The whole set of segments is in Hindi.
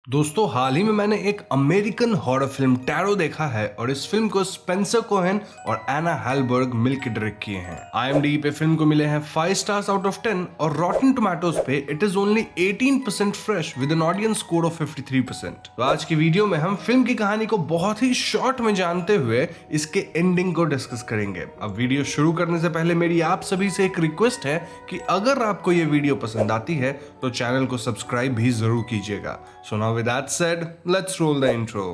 दोस्तों हाल ही में मैंने एक अमेरिकन हॉरर फिल्म टैरो देखा है और इस फिल्म को स्पेंसर कोहेन और एना हेलबर्ग मिलकर डायरेक्ट किए हैं। IMDb पे फिल्म को मिले हैं 5 स्टार्स आउट ऑफ 10 और रॉटन टोमेटोज पे it is only 18% fresh with an audience score of 53%। तो आज की वीडियो में हम फिल्म की कहानी को बहुत ही शॉर्ट में जानते हुए इसके एंडिंग को डिस्कस करेंगे। अब वीडियो शुरू करने से पहले मेरी आप सभी से एक रिक्वेस्ट है कि अगर आपको ये वीडियो पसंद आती है तो चैनल को सब्सक्राइब भी जरूर कीजिएगा। So now with that said, let's roll the intro.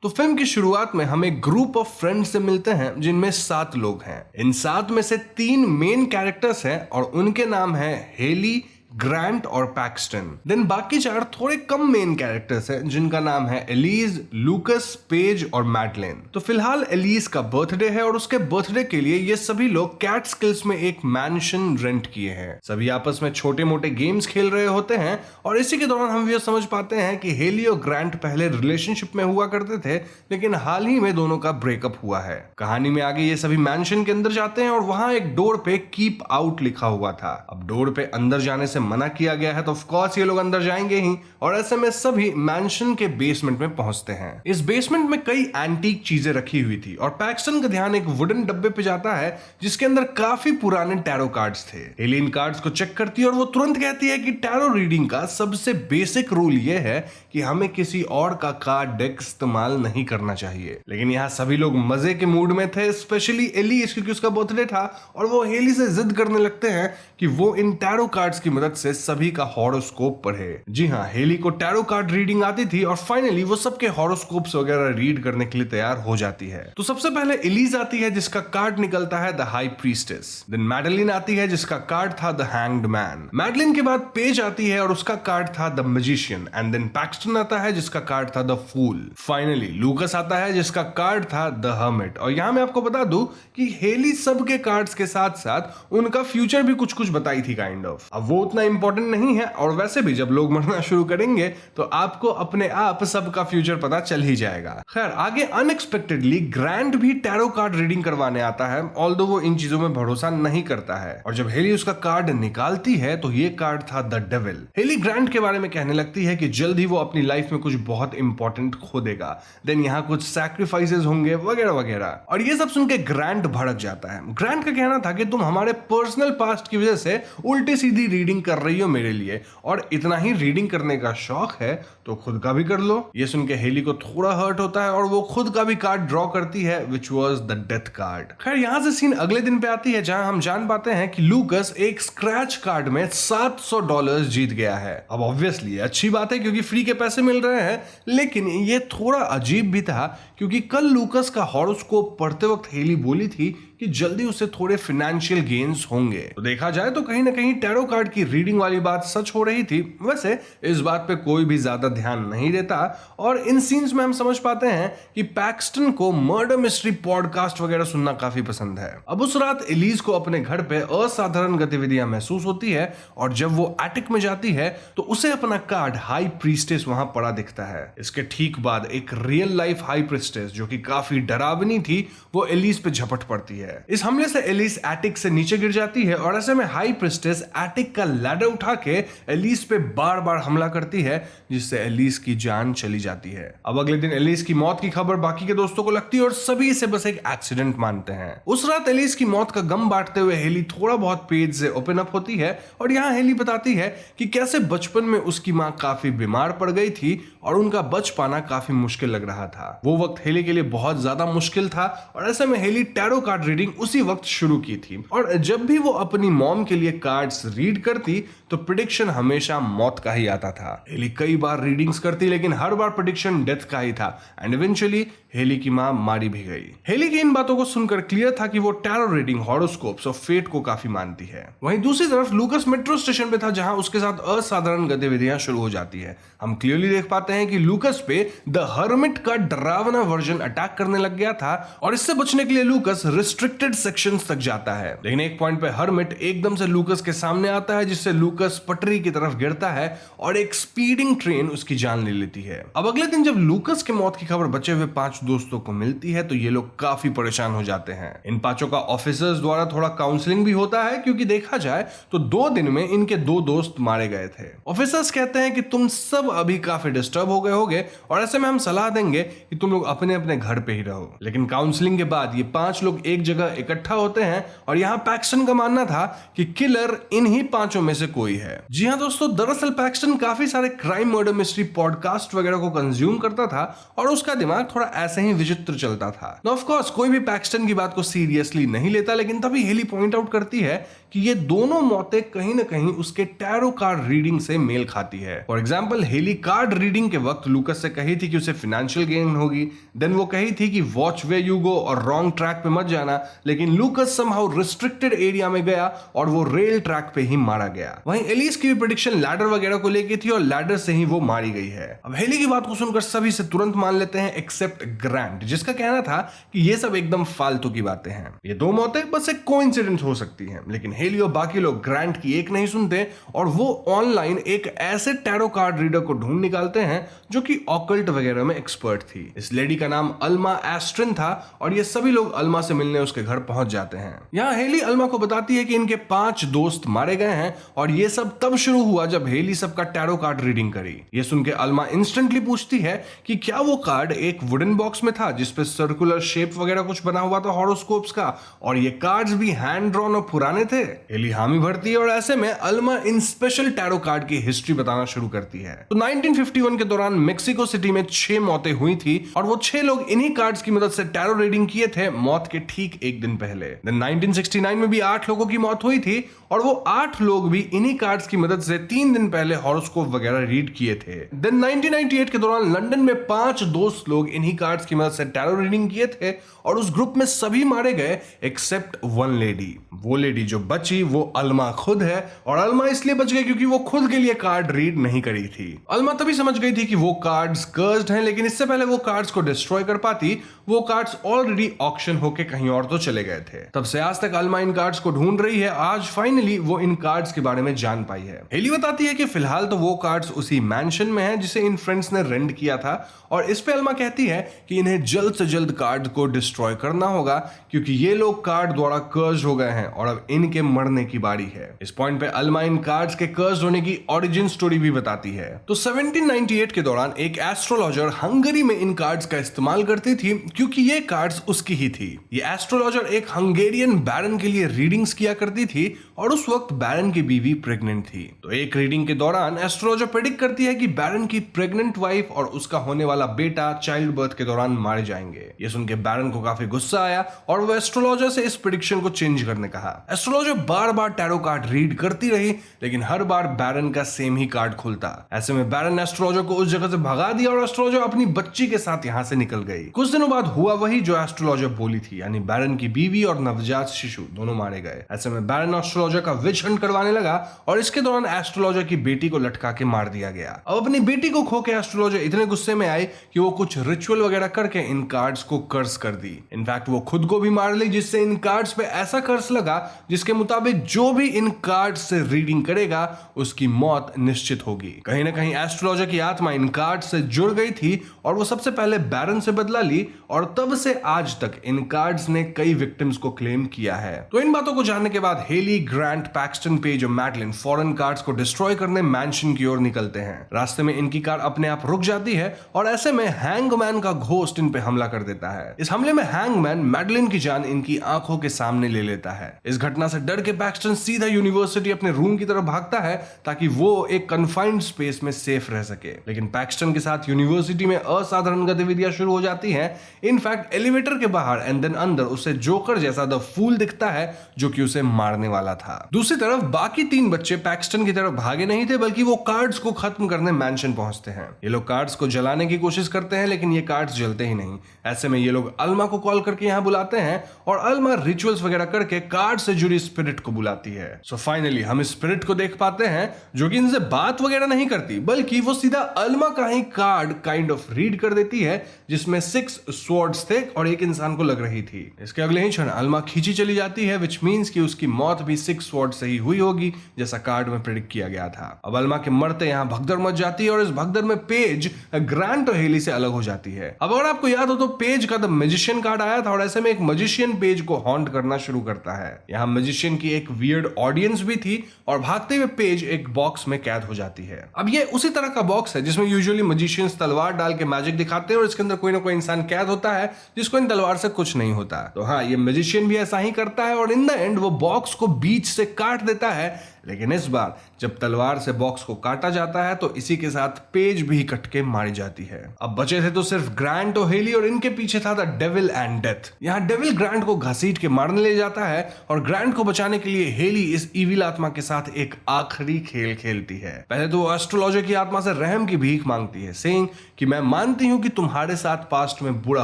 तो फिल्म की शुरुआत में हम एक ग्रुप ऑफ फ्रेंड्स से मिलते हैं जिनमें 7 लोग हैं। इन 7 में से 3 मेन कैरेक्टर्स हैं और उनके नाम हैं हेली, ग्रांट और पैक्सटन। देन बाकी 4 थोड़े कम मेन कैरेक्टर्स हैं जिनका नाम है एलिज, लूकस, पेज और मैडलेन। तो फिलहाल एलिज का बर्थडे है और उसके बर्थडे के लिए ये सभी लोग कैटस्किल्स में एक मैंशन रेंट किए हैं। सभी आपस में छोटे मोटे गेम्स खेल रहे होते हैं और इसी के दौरान हम ये समझ पाते हैं कि हेली और ग्रांट पहले रिलेशनशिप में हुआ करते थे, लेकिन हाल ही में दोनों का ब्रेकअप हुआ है। कहानी में आगे ये सभी मैंशन के अंदर जाते हैं और वहां एक डोर पे कीप आउट लिखा हुआ था। अब डोर पे अंदर जाने से मना किया गया है तो ऑफ कोर्स ये लोग अंदर जाएंगे ही और ऐसे में सभी मैंशन के बेसमेंट में पहुंचते हैं। इस बेसमेंट में कई एंटीक चीजें रखी हुई थी और पैक्सटन का ध्यान एक वुडन डब्बे पे जाता है जिसके अंदर काफी पुराने टैरो कार्ड्स थे। हेली इन कार्ड्स को चेक करती है और वो तुरंत कहती है कि टैरो रीडिंग का सबसे बेसिक रूल ये है कि हमें किसी और का कार्ड डेक इस्तेमाल नहीं करना चाहिए। लेकिन यहाँ सभी लोग मजे के मूड में थे, स्पेशली एलिस, क्योंकि उसका बर्थडे था और वो हेली से जिद करने लगते हैं कि वो इन टैरो कार्ड्स की मदद से सभी का हॉरोस्कोप पढ़े। जी हाँ, हेली को टैरो कार्ड रीडिंग आती थी और फाइनली वो सबके हॉरोस्कोप्स वगैरह रीड करने के लिए तैयार हो जाती है। तो सबसे पहले एलिज आती है जिसका कार्ड निकलता है the high priestess. Then Madeline आती है जिसका कार्ड था द हैंग्ड मैन। मैडलिन के बाद पेज आती है और उसका कार्ड था the magician. And then Paxton आता है जिसका कार्ड था द फूल। फाइनली लूकस आता है जिसका कार्ड था द हर्मिट। और यहां मैं आपको बता दूं कि हेली सबके कार्ड्स के साथ साथ उनका फ्यूचर भी कुछ कुछ बताई थी काइंड ऑफ। अब वो उतना इंपॉर्टेंट नहीं है और वैसे भी जब लोग मरना शुरू करेंगे तो आपको अपने आप सबका फ्यूचर पता चल ही जाएगा। खैर आगे अनएक्सपेक्टेडली ग्रांट भी टैरो कार्ड रीडिंग करवाने आता है, ऑल्दो वो इन चीजों में भरोसा नहीं करता है। और जब हेली उसका कार्ड निकालती है तो ये कार्ड था द डेविल। हेली ग्रांट के बारे में कहने लगती है कि जल्द ही वो अपनी लाइफ में कुछ बहुत इंपॉर्टेंट खो देगा, देन यहाँ कुछ सैक्रिफाइसेस होंगे वगैरह वगैरह। और ये सब सुन के ग्रांट भड़क जाता है। ग्रांट का कहना था कि तुम हमारे पर्सनल पास्ट की वजह से उल्टी सीधी रीडिंग कर रही हो मेरे लिए, और इतना ही रीडिंग करने का शौक है तो खुद का भी कर लो। ये सुन के हेली को थोड़ा हर्ट होता है और वो खुद का भी कार्ड ड्रॉ करती है which was the death card. खैर यहां से सीन अगले दिन पे आती है जहां हम जान पाते हैं कि लूकस एक स्क्रैच कार्ड में $700 जीत गया है। अब ऑब्वियसली अच्छी बात है क्योंकि फ्री के पैसे मिल रहे हैं, लेकिन ये थोड़ा अजीब भी था क्योंकि कल लूकस का हॉरोस्कोप पढ़ते वक्त हेली बोली थी कि जल्दी उसे थोड़े फाइनेंशियल गेन्स होंगे। तो देखा जाए तो कहीं ना कहीं टैरो कार्ड की रीडिंग वाली बात सच हो रही थी। वैसे इस बात पे कोई भी ज्यादा ध्यान नहीं देता और इन सीन्स में हम समझ पाते हैं कि पैक्सटन को मर्डर मिस्ट्री पॉडकास्ट वगैरह सुनना काफी पसंद है। अब उस रात एलिज को अपने घर पे असाधारण गतिविधियां महसूस होती है और जब वो एटिक में जाती है तो उसे अपना कार्ड हाई प्रीस्टेस वहां पड़ा दिखता है। इसके ठीक बाद एक रियल लाइफ हाई प्रीस्टेस जो कि काफी डरावनी थी वो एलिज पे झपट पड़ती है। इस हमले से एलिस एटिक से नीचे गिर जाती है और ऐसे में हाई प्रीस्टेस एटिक का लैडर उठा के एलिस पे बार बार हमला करती है जिससे एलिस की जान चली जाती है। अब अगले दिन एलिस की मौत की खबर बाकी के दोस्तों को लगती है और सभी इसे बस एक एक्सीडेंट मानते हैं। उस रात एलिस की मौत का गम बांटते हुए हेली थोड़ा बहुत पेज से ओपन अप होती है और यहाँ हेली बताती है कि कैसे बचपन में उसकी माँ काफी बीमार पड़ गई थी और उनका बच पाना काफी मुश्किल लग रहा था। वो वक्त हेली के लिए बहुत ज्यादा मुश्किल था और ऐसे में हेली टैरो कार्ड रीडिंग उसी वक्त शुरू की थी और जब भी वो अपनी मॉम के लिए कार्ड्स रीड करती तो प्रेडिक्शन हमेशा मौत का ही आता था। हेली कई बार रीडिंग्स करती लेकिन हर बार प्रेडिक्शन डेथ का ही था एंड इवेंचुअली हेली की मां मारी भी गई। हेली की इन बातों को सुनकर क्लियर था कि वो टैरो रीडिंग, हॉरोस्कोप्स और फेट को काफी मानती है। वहीं दूसरी तरफ लूकस मेट्रो स्टेशन पे था जहां उसके साथ असाधारण गतिविधियां शुरू हो जाती है। हम क्लियरली देख पाते हैं कि लूकस पे द हर्मिट का डरावना वर्जन अटैक करने लग गया था और इससे बचने के लिए लूकस रिस्ट्रिक्टेड सेक्शंस तक जाता है। लेकिन एक पॉइंट पे हर्मिट एकदम से लूकस के सामने आता है जिससे जिससे लूकस पटरी की तरफ गिरता है और एक स्पीडिंग ट्रेन उसकी जान ले लेती है। अब अगले दिन जब लूकस के मौत की खबर बचे हुए 5 दोस्तों को मिलती है तो ये लोग काफी परेशान हो जाते हैं। इन 5 का ऑफिसर्स द्वारा थोड़ा काउंसलिंग भी होता है, क्योंकि देखा जाए तो 2 दिन में इनके 2 दोस्त मारे गए थे। ऑफिसर्स कहते हैं कि तुम सब अभी काफी डिस्टर्ब हो गए होगे और ऐसे में हम सलाह देंगे कि तुम लोग अपने अपने घर पे ही रहो। लेकिन काउंसलिंग के बाद ये 5 लोग एक जगह इकट्ठा होते हैं और यहाँ पैक्सटन का मानना था कि किलर इन्हीं 5 में से कोई है। जी हाँ दोस्तों, दरअसल पैक्सटन काफी सारे क्राइम मर्डर मिस्ट्री पॉडकास्ट वगैरह को कंज्यूम करता था और उसका दिमाग थोड़ा ऐसे ही विचित्र चलता था। ऑफ कोर्स कोई भी पैक्सटन की बात को सीरियसली नहीं लेता, लेकिन तभी हेली पॉइंट आउट करती है कि ये दोनों मौतें कहीं ना कहीं उसके टैरो कार्ड रीडिंग से मेल खाती है। For example Haley card reading के वक्त लूकस से कही थी कि उसे फाइनेंशियल गेन होगी, देन वो कही थी कि वॉच वे यू गो और रॉन्ग ट्रैक पे मत जाना, लेकिन लूकस समहाउ रिस्ट्रिक्टेड एरिया में गया और वो रेल ट्रैक पे ही मारा गया। वहीं एलिस की भी प्रेडिक्शन लैडर वगैरह को लेके थी और लैडर से ही वो मारी गई है। अब हेली की बात को सुनकर सभी से तुरंत मान लेते हैं एक्सेप्ट ग्रांट, जिसका कहना था कि ये सब एकदम फालतू की बातें हैं, ये 2 मौतें बस एक कोइंसिडेंस हो सकती हैं। लेकिन हेली और बाकी लोग ग्रांट की एक नहीं सुनते और वो ऑनलाइन एक ऐसे टैरो कार्ड रीडर को ढूंढ निकालते हैं जो कि ऑकल्ट वगैरह में एक्सपर्ट थी। इस लेडी का नाम अल्मा एस्ट्रिन था और ये सभी लोग अल्मा से मिलने उसके घर पहुंच जाते हैं। यहाँ हेली अल्मा को बताती है कि इनके 5 दोस्त मारे गए हैं और ये सब तब शुरू हुआ जब हेली सबका टैरो कार्ड रीडिंग करी। ये सुन के अल्मा इंस्टेंटली पूछती है कि क्या वो कार्ड एक वुडन बॉक्स में था जिसपे सर्कुलर शेप वगैरह कुछ बना हुआ था हॉरोस्कोप्स का, और ये कार्ड्स भी हैंड ड्रॉन और पुराने थे। हेली हामी भरती है और ऐसे में अल्मा इन स्पेशल टैरो कार्ड की हिस्ट्री बताना शुरू करती है। तो 1951 के दौरान मेक्सिको सिटी में 6 मौतें हुई थी और वो 6 लोग इन्हीं कार्ड्स की मदद से टैरो रीडिंग किए थे मौत के ठीक एक दिन पहले। 1969 में भी 8 लोगों की मौत हुई थी और वो 8 लोग भी इन्हीं कार्ड्स की मदद से 3 दिन पहले हॉरोस्कोप वगैरह रीड किए थे। देन 1998 के दौरान लंदन में 5 दोस्त लोग इन्हीं कार्ड्स की मदद से टैरो रीडिंग किए थे और उस ग्रुप में सभी मारे गए एक्सेप्ट 1 लेडी। वो लेडी जो बची वो अल्मा खुद है और अल्मा इसलिए बच गई क्योंकि वो खुद के लिए कार्ड रीड नहीं करी थी। अल्मा तभी समझ गई थी कि वो कार्ड्स कर्स्ड हैं, लेकिन इससे पहले वो कार्ड्स को डिस्ट्रॉय कर पाती वो कार्ड्स ऑलरेडी ऑक्शन होके कहीं और तो चले गए थे। तब से आज तक अल्मा इन कार्ड्स को ढूंढ रही है। आज फाइनली वो इन कार्ड्स के बारे में जान पाई है। हेली बताती है कि फिलहाल तो वो कार्ड्स उसी मैंशन में हैं जिसे इन फ्रेंड्स ने रेंट किया था और इस पे अल्मा कहती है कि इन्हें जल्द से जल्द कार्ड को डिस्ट्रॉय करना होगा क्योंकि ये लोग कार्ड द्वारा कर्ज हो गए हैं और अब इनके मरने की बारी है। इस पॉइंट पे अल्मा इन कार्ड्स के कर्ज होने की ओरिजिन स्टोरी भी बताती है। तो 1798 के दौरान एक एस्ट्रोलॉजर हंगरी में इन कार्ड्स का इस्तेमाल करती थी क्योंकि ये कार्ड्स उसकी ही थी। ये एस्ट्रोलॉजर एक हंगेरियन बैरन के लिए रीडिंग्स किया करती थी और उस वक्त बैरन की बीवी प्रेग्नेंट थी। तो एक रीडिंग के दौरान एस्ट्रोलॉजर प्रेडिक्ट करती है कि बैरन की प्रेग्नेंट वाइफ और उसका होने वाला बेटा चाइल्ड बर्थ के दौरान मारे जाएंगे। ये सुन के बैरन को काफी गुस्सा आया और वो एस्ट्रोलॉजर से इस प्रेडिक्शन को चेंज करने कहा। एस्ट्रोलॉजर बार बार टैरो कार्ड रीड करती रही लेकिन हर बार बैरन का सेम ही कार्ड खुलता। ऐसे में बैरन एस्ट्रोलॉजर को उस जगह से भगा दिया और एस्ट्रोलॉजर अपनी बच्ची के साथ यहां से निकल गई। कुछ दिनों बाद हुआ वही जो एस्ट्रोलॉजर बोली थी, यानी बैरन की बीवी और नवजात शिशु दोनों मारे गए। ऐसे में बैरन एस्ट्रोलॉजर का विच हंट करवाने लगा और इसके दौरान एस्ट्रोलॉजर की बेटी को लटका के मार दिया गया। अब अपनी बेटी को खो के एस्ट्रोलॉजर इतने गुस्से में आई कि वो कुछ रिचुअल वगैरह करके इन कार्ड्स को कर्स कर दी। इनफैक्ट वो खुद को भी मार ली जिससे इन कार्ड्स पे ऐसा कर्स लगा जिसके मुताबिक जो भी इन कार्ड्स से रीडिंग करेगा उसकी मौत निश्चित होगी। कहीं ना कहीं एस्ट्रोलॉजर की आत्मा इन कार्ड्स से जुड़ गई थी और वो सबसे पहले बैरन से बदला ली और तब से आज तक इन कार्ड्स ने कई विक्टिम्स को क्लेम किया है। तो इन बातों को जानने के बाद हेली, ग्रांट, पैक्सटन, पेज और मैडलिन फॉरेन कार्ड्स को डिस्ट्रॉय करने मैंशन की ओर निकलते हैं। रास्ते में इनकी कार अपने आप रुक जाती है और ऐसे में हैंगमैन का घोस्ट इन पे हमला कर देता है। इस हमले में हैंगमैन मैडलिन की जान इनकी आंखों के सामने ले लेता है। इस घटना से डर के पैक्सटन सीधा यूनिवर्सिटी अपने रूम की तरफ भागता है ताकि वो एक कन्फाइंड स्पेस में सेफ रह सके। लेकिन पैक्सटन के साथ यूनिवर्सिटी में असाधारण गतिविधियां शुरू हो जाती हैं। इनफैक्ट एलिवेटर के बाहर एंड देन अंदर उसे जोकर जैसा द फूल दिखता है जो कि उसे मारने वाला था। दूसरी तरफ बाकी 3 बच्चे पैक्सटन की तरफ भागे नहीं थे बल्कि वो कार्ड्स को खत्म करने मैंशन पहुंचते हैं। ये लोग कार्ड्स को जलाने की कोशिश करते हैं लेकिन ये कार्ड्स जलते ही नहीं। ऐसे में ये लोग अल्मा को कॉल करके यहां बुलाते हैं और अल्मा रिचुअल्स वगैरह करके कार्ड से जुड़ी स्पिरिट को बुलाती है। सो फाइनली हम इस स्पिरिट को देख पाते हैं जो कि इनसे बात वगैरह नहीं करती बल्कि वो सीधा अल्मा का ही कार्ड काइंड ऑफ रीड कर देती है जिसमें 6 स्वॉर्ड्स थे और एक इंसान को लग रही थी। इसके अगले ही क्षण अल्मा खींची चली जाती है विच मींस कि उसकी मौत भी 6 सिक्स स्वॉर्ड से ही हुई होगी, जैसा कार्ड में प्रेडिक्ट किया गया था। अब अल्मा के मरते यहाँ भगदड़ मच जाती है और इस भगदड़ में पेज ग्रांट और हेली से अलग हो जाती है। अब अगर आपको याद हो तो पेज का द मैजिशियन कार्ड आया था और ऐसे में एक मैजिशियन पेज को हॉन्ट करना शुरू करता है। यहाँ मैजिशियन की एक वियर्ड ऑडियंस भी थी और भागते हुए पेज एक बॉक्स में कैद हो जाती है। अब ये उसी तरह का बॉक्स है जिसमें यूजुअली मैजिशियंस तलवार डाल के मैजिक दिखाते हैं और इसके अंदर कोई ना कोई इंसान कैद होता है जिसको इन तलवार से कुछ नहीं होता। तो हाँ, ये मैजिशियन भी ऐसा ही करता है और इन द एंड वो बॉक्स को बीच से काट देता है। लेकिन इस बार जब तलवार से बॉक्स को काटा जाता है तो इसी के साथ पेज भी कट के मारी जाती है। अब बचे थे तो सिर्फ ग्रांट और हेली और इनके पीछे था द डेविल एंड डेथ। यहाँ डेविल ग्रांट को घसीट के मारने ले जाता है और ग्रांट को बचाने के लिए हेली इस इविल आत्मा के साथ एक आखिरी खेल खेलती है। पहले तो वो एस्ट्रोलॉजर की आत्मा से रहम की भीख मांगती है, सेइंग कि मैं मानती हूं कि तुम्हारे साथ पास्ट में बुरा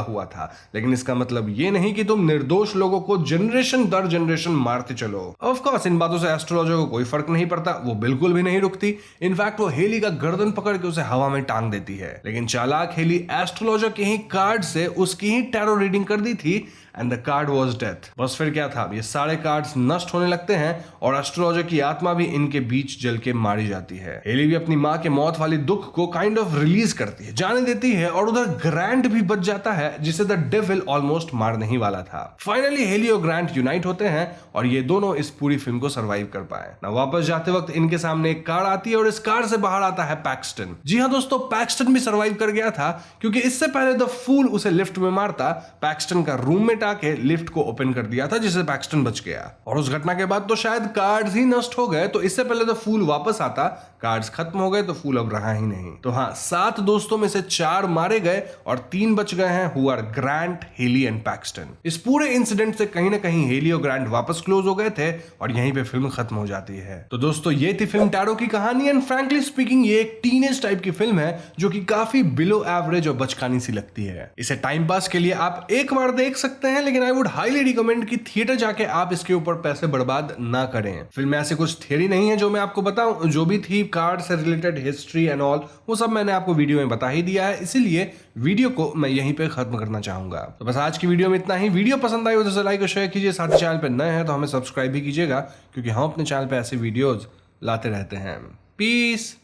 हुआ था, लेकिन इसका मतलब ये नहीं कि तुम निर्दोष लोगों को जनरेशन दर जनरेशन मारते चलो। ऑफ कोर्स इन बातों से एस्ट्रोलॉजर को कोई फर्क नहीं पड़ता, वो बिल्कुल भी नहीं रुकती। इनफैक्ट वो हेली का गर्दन पकड़ के उसे हवा में टांग देती है। लेकिन चालाक हेली एस्ट्रोलॉजर के ही कार्ड से उसकी ही टैरो रीडिंग कर दी थी and the card was death. बस फिर क्या था, ये सारे कार्ड्स नष्ट होने लगते हैं और एस्ट्रोलॉजर की आत्मा भी इनके बीच जल के मारी जाती है। हेली भी अपनी माँ के मौत वाली दुख को काइंड ऑफ रिलीज करती है, जाने देती है और उधर ग्रांट भी बच जाता है जिसे द डेविल ऑलमोस्ट मार नहीं वाला था। फाइनली हेली और ग्रांट यूनाइट होते हैं और ये दोनों इस पूरी फिल्म को सर्वाइव कर पाए ना। वापस जाते वक्त इनके सामने एक कार आती है और इस कार से बाहर आता है पैक्सटन। जी हाँ दोस्तों, पैक्सटन भी सर्वाइव कर गया था क्योंकि इससे पहले द फूल उसे लिफ्ट में मारता, पैक्सटन का रूममेट आके लिफ्ट को ओपन कर दिया था जिससे पैक्सटन बच गया। और उस घटना के बाद तो शायद कार्ड्स ही नष्ट हो गए, तो इससे पहले द फूल वापस आता, कार्ड्स खत्म हो गए तो फूल अब रहा ही नहीं। तो हाँ, 7 दोस्तों में से 4 मारे गए और 3 बच गए हैं, who are Grant, Haley and Paxton. इस पूरे इंसिडेंट से कहीं ना कहीं हेली और ग्रांट वापस क्लोज हो गए थे और यहीं पे फिल्म खत्म हो जाती है। तो दोस्तों ये थी फिल्म टैरो की कहानी एंड फ्रैंकली स्पीकिंग ये एक टीनेज टाइप की फिल्म है जो कि काफी बिलो एवरेज और बचकानी सी लगती है। इसे टाइम पास के लिए आप एक बार देख सकते हैं, लेकिन आई वुड हाईली रिकमेंड कि थिएटर जाके आप इसके ऊपर पैसे बर्बाद ना करें। फिल्म में ऐसी कुछ थियरी नहीं है जो मैं आपको बताऊं, जो भी थी कार्ड से रिलेटेड हिस्ट्री एंड ऑल वो सब मैंने आपको वीडियो में बता ही दिया है, इसीलिए वीडियो को मैं यहीं पे खत्म करना चाहूंगा। तो बस आज की वीडियो में इतना ही। वीडियो पसंद आई हो तो लाइक और शेयर कीजिए, साथ ही चैनल पे नए हैं तो हमें सब्सक्राइब भी कीजिएगा क्योंकि हम अपने चैनल पे ऐसे वीडियोस लाते रहते हैं। पीस।